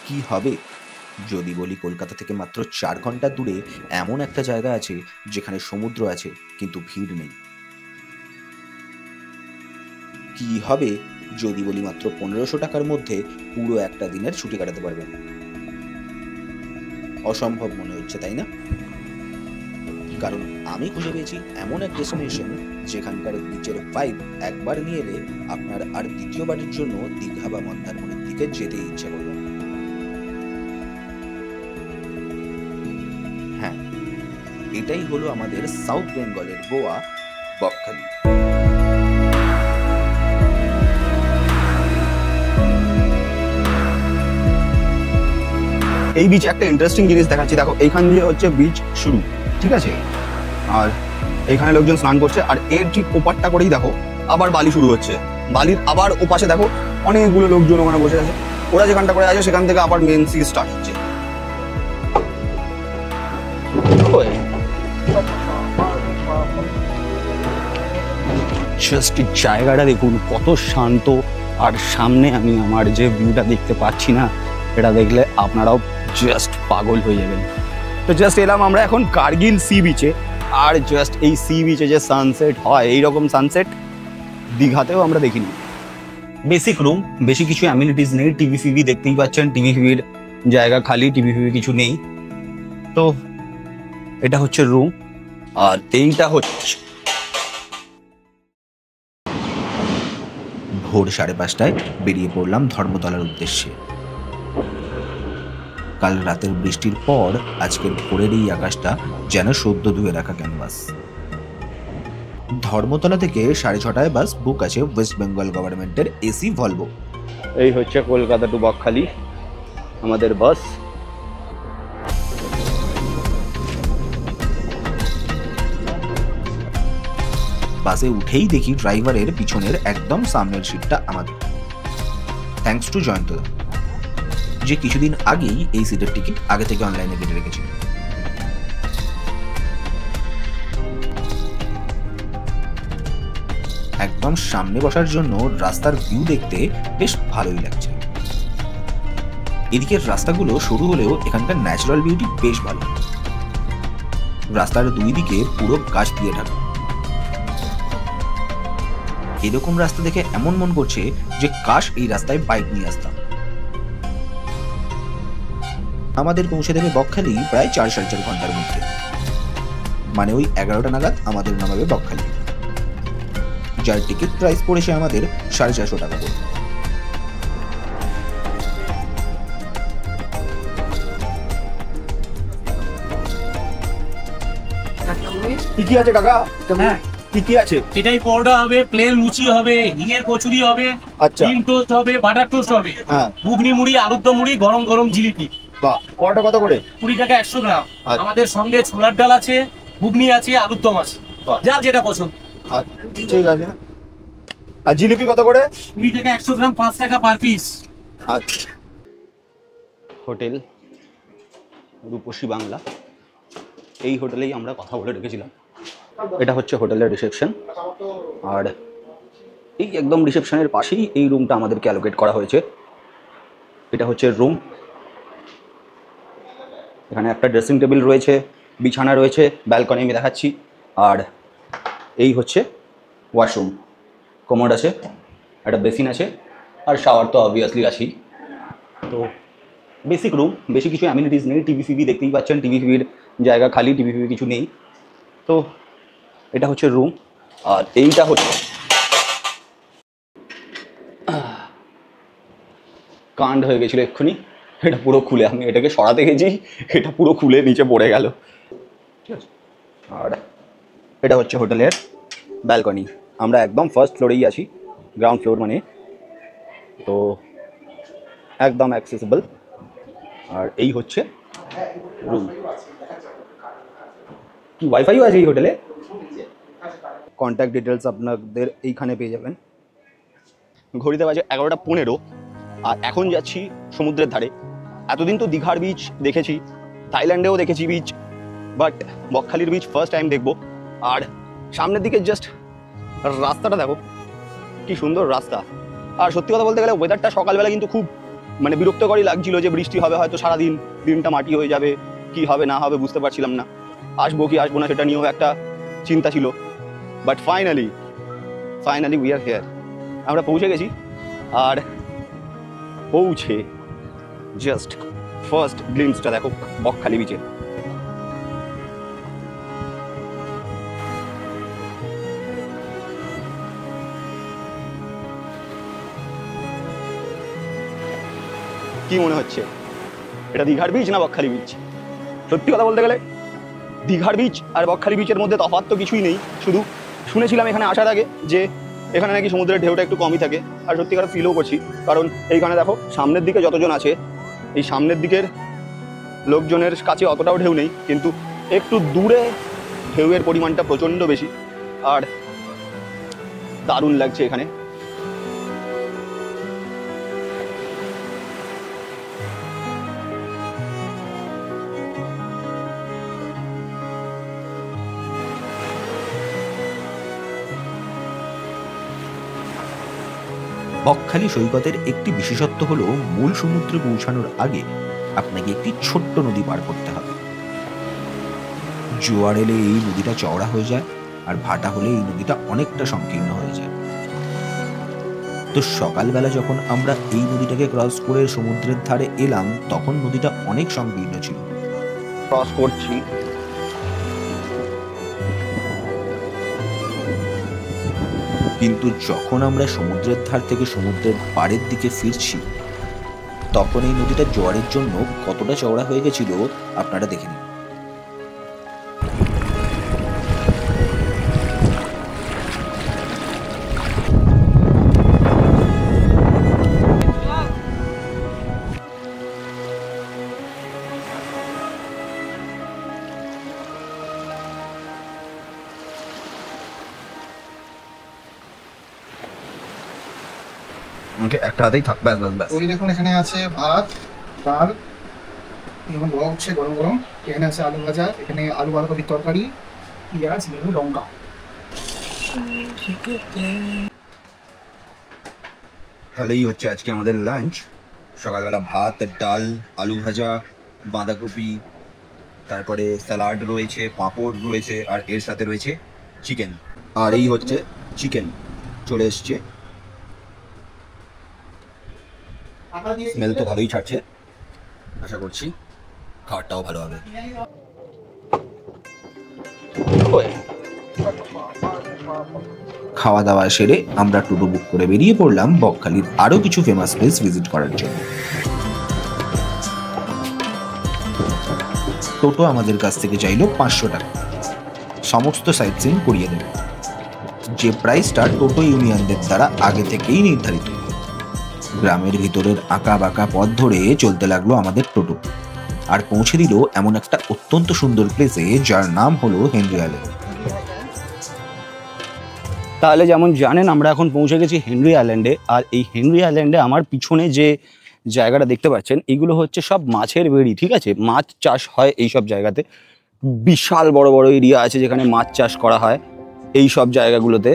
কি হবে যদি বলি কলকাতা থেকে মাত্র 4 ঘন্টা দূরে এমন একটা জায়গা আছে যেখানে সমুদ্র আছে কিন্তু ভিড় নেই? কি হবে যদি বলি মাত্র 1500 টাকার মধ্যে পুরো একটা দিনের ছুটি কাটাতে পারবেন? অসম্ভব মনে হচ্ছে, তাই না? কারণ আমি খুঁজে পেয়েছি এমন এক ডেস্টিনেশন যেখানকার বিচের ভাইব একবার নিয়ে এলে আপনার আর দ্বিতীয়বারের জন্য দীঘা বা মন্দারমণির দিকে যেতে ইচ্ছা করবে। হ্যাঁ, এটাই হলো আমাদের সাউথ বেঙ্গলের গোয়া, বকখালি। এই বিচ একটা ইন্টারেস্টিং জিনিস দেখাচ্ছি, দেখো এইখান দিয়ে হচ্ছে বিচ শুরু, ঠিক আছে? আর এখানে লোকজন স্নান করছে, আর এর ঠিক ওপারটা করেই দেখো আবার বালি শুরু হচ্ছে। বালির আবার ওপাশে দেখো অনেকগুলো লোকজন ওখানে বসে আছে, ওরা যেখানটা করে আছে সেখান থেকে আবার মেন সি স্টার্ট হচ্ছে। জাস্ট জায়গাটা দেখুন কত শান্ত, আর সামনে আমি আমার যে ভিউটা দেখতে পাচ্ছি না, এটা দেখলে আপনারাও জাস্ট পাগল হয়ে যাবেন। তো জাস্ট এলাম আমরা এখন কার্গিল সি বিচে, আর জাস্ট এই সি বিচে যে সানসেট হয়, এইরকম সানসেট দীঘাতেও আমরা দেখিনি। বেসিক রুম, বেশি কিছু অ্যামিনিটিস নেই, টিভি ফিভি দেখতেই পাচ্ছেন, টিভি ফিভির জায়গা খালি, টিভি ফিভি কিছু নেই। তো এটা হচ্ছে রুম, আর এইটা হচ্ছে ভোর 5:30টায় বেরিয়ে পড়লাম ধর্মতলার উদ্দেশ্যে। কাল রাতের বৃষ্টির পর আজকের ভোরের এই আকাশটা যেন সদ্য ধুয়ে রাখা ক্যানভাস। ধর্মতলা থেকে 6:30টায় বাস বুক আছে ওয়েস্ট বেঙ্গল গভর্নমেন্টের এসি ভলভো। এই হচ্ছে কলকাতা টু বকখালি আমাদের বাস। বাসে উঠেই দেখি ড্রাইভারের পিছনের একদম সামনের সিটটা আমাদের। থ্যাঙ্কস টু জয়ন্তদা, যে কিছুদিন আগেই এই সিটের টিকিট আগে থেকে অনলাইনে কেটে রেখেছিল। একদম সামনে বসার জন্য রাস্তার ভিউ দেখতে বেশ ভালোই লাগছে। এদিকের রাস্তাগুলো সরু হলেও এখানকার ন্যাচারাল বিউটি বেশ ভালো। রাস্তার দুই দিকে পুরো গাছ দিয়ে ঢাকা। এরকম রাস্তা দেখে এমন মন করছে যে কাশ এই রাস্তায় বাইক নিয়ে আসতাম। আমাদের পৌঁছে দেবে বকখালি প্রায় 4-4.5 ঘন্টার মধ্যে, মানে ওই 11টা নাগাদ আমাদের নামাবে বকখালি, যার টিকিট প্রাইস পড়েছে আমাদের 450 টাকা করে। কি আছে কাকা? হ্যাঁ, কি আছে? এটাই পরোটা হবে, প্লেন লুচি হবে, হিঙের কচুরি হবে, আচ্ছা, ডিম টোস্ট হবে, বাটার টোস্ট হবে, হ্যাঁ, ঘুগনি মুড়ি, আলুর দম মুড়ি, গরম গরম জিলিপি। বাহ, পরোটা কত করে? 20 টাকা 100 গ্রাম। আচ্ছা। আমাদের সঙ্গে ছোলার ডাল আছে, ঘুগনি আছে, আলুর দম আছে, যার যেটা পছন্দ। ঠিক আছে। আর জিলিপি কত করে? 20 টাকা 100 গ্রাম, 5 টাকা পার পিস। আচ্ছা। হোটেল রূপসী বাংলা, এই হোটেলেই আমরা কথা বলে রেখেছিলাম। এটা হচ্ছে হোটেলের রিসেপশন, আর এই একদম রিসেপশনের পাশেই এই রুমটা আমাদেরকে অ্যালোকেট করা হয়েছে। এটা হচ্ছে রুম। এখানে একটা ড্রেসিং টেবিল রয়েছে, বিছানা রয়েছে, ব্যালকনি আমি দেখাচ্ছি, আর এই হচ্ছে ওয়াশরুম, কমোড আছে, একটা বেসিন আছে, আর শাওয়ার তো অবভিয়াসলি আছেই। তো বেসিক রুম, বেশি কিছু অ্যামিনিটিস নেই, টিভি ফিভি দেখতেই পাচ্ছেন, টিভি ফিভির জায়গা খালি, টিভি ফিভি কিছু নেই। তো এটা হচ্ছে রুম, আর এইটা হচ্ছে কাণ্ড হয়ে গেছিলো এক্ষুনি, এটা পুরো খুলে, আমি এটাকে সরাতে গেছি, এটা পুরো খুলে নিচে পড়ে গেল। ঠিক আছে, আর এটা হচ্ছে হোটেলের ব্যালকনি। আমরা একদম ফার্স্ট ফ্লোরেই আছি, গ্রাউন্ড ফ্লোর মানে, তো একদম অ্যাক্সেসিবল। আর এই হচ্ছে রুম। কি ওয়াইফাইও আছে এই হোটেলে? কন্ট্যাক্ট ডিটেলস আপনাদের এইখানে পেয়ে যাবেন। ঘড়িতে বাজে 11:15, আর এখন যাচ্ছি সমুদ্রের ধারে। এতদিন তো দীঘার বিচ দেখেছি, থাইল্যান্ডেও দেখেছি বিচ, বাট বকখালির বিচ ফার্স্ট টাইম দেখবো। আর সামনের দিকে জাস্ট রাস্তাটা দেখো, কি সুন্দর রাস্তা। আর সত্যি কথা বলতে গেলে ওয়েদারটা সকালবেলা কিন্তু খুব মানে বিরক্তকরই লাগছিল যে বৃষ্টি হবে হয়তো সারাদিন, দিনটা মাটি হয়ে যাবে, কি হবে না হবে বুঝতে পারছিলাম না, আসবো কি আসবো না সেটা নিয়েও একটা চিন্তা ছিল। But finally we are here, আমরা পৌঁছে গেছি। আর পৌঁছে জাস্ট ফার্স্ট গ্লিমসটা দেখো বকখালি বিচের। কি মনে হচ্ছে এটা দীঘার বিচ না বকখালি বিচ? সত্যি কথা বলতে গেলে দীঘার বিচ আর বকখালি বিচের মধ্যে তফাৎ তো কিছুই নেই, শুধু শুনেছিলাম এখানে আসার আগে যে এখানে নাকি সমুদ্রের ঢেউটা একটু কমই থাকে, আর সত্যিকার ফিলও করছি। কারণ এইখানে দেখো সামনের দিকে যতজন আছে, এই সামনের দিকের লোকজনের কাছে অতটাও ঢেউ নেই, কিন্তু একটু দূরে ঢেউয়ের পরিমাণটা প্রচণ্ড বেশি, আর দারুণ লাগছে এখানে। বকখালি সৈকতের একটি বিশেষত্ব হলো মূল সমুদ্রে পৌঁছানোর আগে আপনাকে একটি ছোট্ট নদী পার করতে হবে। জোয়ার এলে এই নদীটা চওড়া হয়ে যায়, আর ভাটা হলে এই নদীটা অনেকটা সংকীর্ণ হয়ে যায়। তো সকালবেলা যখন আমরা এই নদীটাকে ক্রস করে সমুদ্রের ধারে এলাম, তখন নদীটা অনেক সংকীর্ণ ছিল। ক্রস করছি, কিন্তু যখন আমরা সমুদ্রের ধার থেকে সমুদ্রের পাড়ের দিকে ফিরছি, তখন এই নদীটা জোয়ারের জন্য কতটা চওড়া হয়ে গেছিল আপনারা দেখে নিন। একটা হাতেই থাক, ব্যাস ব্যাস ব্যাস। ওই দেখুন এখানে আছে ভাত, ডাল, এখন ধোয়া হচ্ছে গরম গরম। এখানে আছে আলু ভাজা, এখানে আলু বাঁধাকপির তরকারি, পেঁয়াজ, লেবু, লঙ্কা। তাহলেই হচ্ছে আজকে আমাদের লাঞ্চ। সকালবেলা ভাত, ডাল, আলু ভাজা, বাঁধাকপি, তারপরে স্যালাড রয়েছে, পাঁপড় রয়েছে, আর এর সাথে রয়েছে চিকেন। আর এই হচ্ছে চিকেন চলে এসছে। স্মেল তো ভালোই ছাড়ছে, আশা করছি খাবারটাও ভালো হবে। খাওয়া দাওয়া সেরে আমরা টোটো বুক করে বেরিয়ে পড়লাম বকখালির আরো কিছু ফেমাস প্লেস ভিজিট করার জন্য। টোটো আমাদের কাছ থেকে চাইলো 500 টাকা, সমস্ত সাইট সিন করিয়ে দেবে, যে প্রাইসটা টোটো ইউনিয়নদের দ্বারা আগে থেকেই নির্ধারিত। গ্রামের ভিতরের আঁকা বাঁকা পথ ধরে চলতে লাগলো আমাদের টোটো, আর পৌঁছে দিল এমন একটা অত্যন্ত সুন্দর প্লেসে যার নাম হলো হেনরি আইল্যান্ড। তাহলে যেমন জানেন আমরা এখন পৌঁছে গেছি হেনরি আইল্যান্ডে, আর এই হেনরি আইল্যান্ডে আমার পিছনে যে জায়গাটা দেখতে পাচ্ছেন এইগুলো হচ্ছে সব মাছের বেড়ি, ঠিক আছে? মাছ চাষ হয় এই সব জায়গাতে, বিশাল বড় বড় এরিয়া আছে যেখানে মাছ চাষ করা হয় এই সব জায়গাগুলোতে।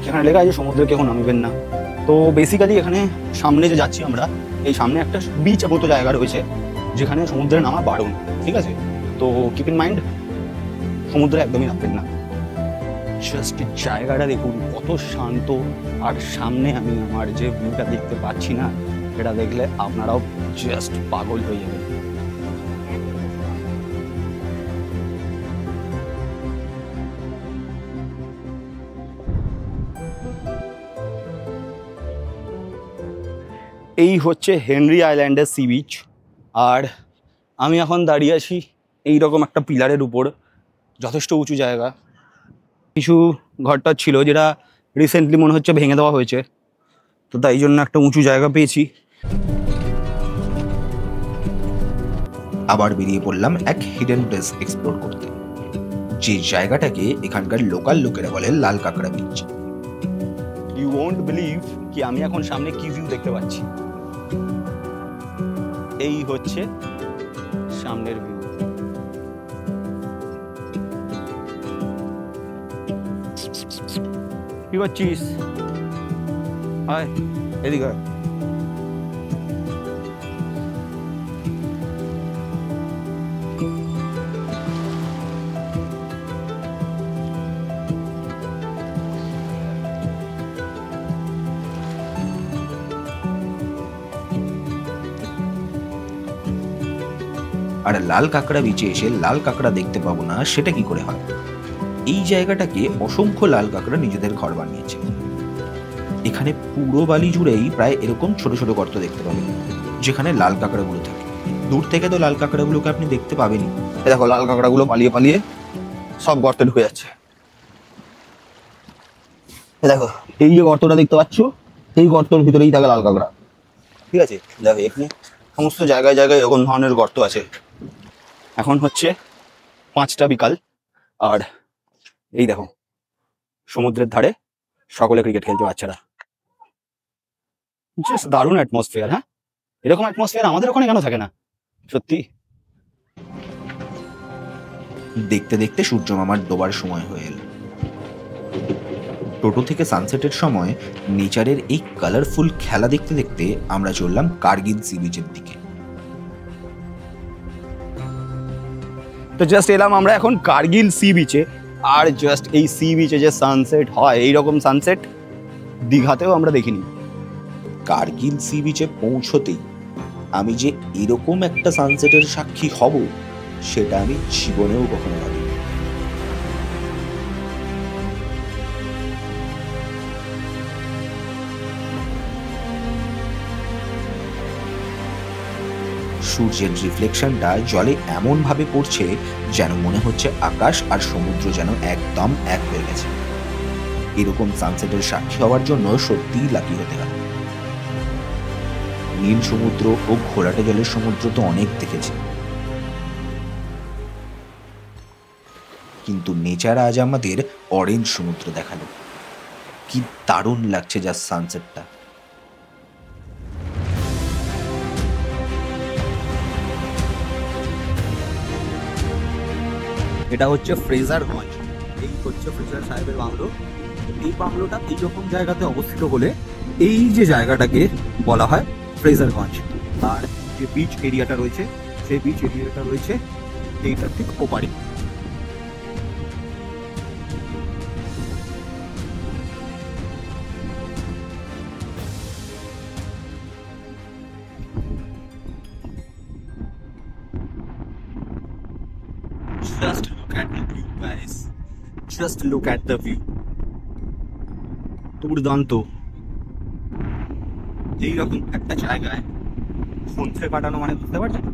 এখানে লেখা আছে সমুদ্রে কেউ নামবেন না। তো বেসিক্যালি এখানে সামনে যে যাচ্ছি আমরা, এই সামনে একটা বিচ মতো জায়গা রয়েছে যেখানে সমুদ্রে নামা বারণ, ঠিক আছে? তো কিপ ইন মাইন্ড সমুদ্রে একদমই নামবেন না। জাস্ট জায়গাটা দেখুন কত শান্ত, আর সামনে আমি আমার যে ভিউটা দেখতে পাচ্ছি না, এটা দেখলে আপনারাও জাস্ট পাগল হয়ে যাবেন। এই হচ্ছে হেনরি আইল্যান্ডের সি বিচ, আর আমি এখন দাঁড়িয়ে আছি এইরকম একটা পিলারের উপর, যথেষ্ট উঁচু জায়গা। কিছু ঘরটা ছিল যেটা রিসেন্টলি মনে হচ্ছে ভেঙে দেওয়া হয়েছে, তো তাই জন্য একটা উঁচু জায়গা পেয়েছি। আবার বেরিয়ে পড়লাম এক হিডেন প্লেস এক্সপ্লোর করতে, যে জায়গাটাকে এখানকার লোকাল লোকেরা বলে লাল কাঁকড়া বিচ। ইউ ওয়ন্ট বিলিভ কি আমি এখন সামনে কি ভিউ দেখতে পাচ্ছি। এই হচ্ছে সামনের ভিউ। কি করছিস? আয় এদিকে আয়। আর লাল কাঁকড়া বিচে এসে লাল কাঁকড়া দেখতে পাবো না, সেটা কি করে হয়? এই জায়গাটাকে অসংখ্য লাল কাঁকড়া নিজেদের ঘর বানিয়েছে। এখানে পুরো বালি জুড়েই প্রায় এরকম ছোট ছোট গর্ত দেখতে পাবেন, যেখানে লাল কাঁকড়াগুলো থাকে। দূর থেকে তো লাল কাঁকড়াগুলোকে আপনি দেখতে পাবেনই। এই দেখো লাল কাঁকড়াগুলো পালিয়ে পালিয়ে সব গর্তে ঢুকে যাচ্ছে। এই দেখো এই যে গর্তটা দেখতে পাচ্ছ, এই গর্তের ভিতরেই থাকে লাল কাঁকড়া। ঠিক আছে, দেখো এখানে সমস্ত জায়গায় জায়গায় এরকম ধরনের গর্ত আছে। এখন হচ্ছে 5টা বিকাল, আর এই দেখো সমুদ্রের ধারে সকলে ক্রিকেট খেলছে বাচ্চারা। জাস্ট দারুণ অ্যাটমসফিয়ার। হ্যাঁ, এরকম অ্যাটমসফিয়ার আমাদের ওখানে কেন থাকে না সত্যি? দেখতে দেখতে সূর্য মামার ডোবার সময় হয়ে এলো। টোটো থেকে সানসেটের সময় নেচারের এই কালারফুল খেলা দেখতে দেখতে আমরা চললাম কার্গিল সি বিচের দিকে। তো জাস্ট এলাম আমরা এখন কার্গিল সি বিচে, আর জাস্ট এই সি বিচে যে সানসেট হয়, এইরকম সানসেট দীঘাতেও আমরা দেখিনি। কার্গিল সি বিচে পৌঁছতেই আমি যে এরকম একটা সানসেটের সাক্ষী হব, সেটা আমি জীবনেও কখনো ভাবিনি। সূর্যের রিফ্লেকশনটা জলে এমন ভাবে পড়ছে যেন মনে হচ্ছে আকাশ আর সমুদ্র যেন একদম এক হয়ে গেছে। এরকম সানসেটের সাক্ষী হওয়ার জন্য সত্যিই লাকি হতে হবে। নীল সমুদ্র ও ঘোলাটে জলের সমুদ্র তো অনেক দেখেছি, কিন্তু নেচার আজ আমাদের অরেঞ্জ সমুদ্র দেখালো। কি দারুণ লাগছে যা সানসেটটা। এটা হচ্ছে ফ্রেজারগঞ্জ। এই হচ্ছে ফ্রেজার সাহেবের বাংলো। এই বাংলোটা এইরকম জায়গাতে অবস্থিত বলে এই যে জায়গাটাকে বলা হয় ফ্রেজারগঞ্জ। আর যে বিচ এরিয়াটা রয়েছে, সেই বিচ এরিয়াটা রয়েছে এইটার ঠিক ওপারে। Just look at the view, guys. Just look at the view. দুর্দান্ত। এইরকম একটা জায়গায় সন্ধ্যে কাটানো মানে বুঝতে পারছেন?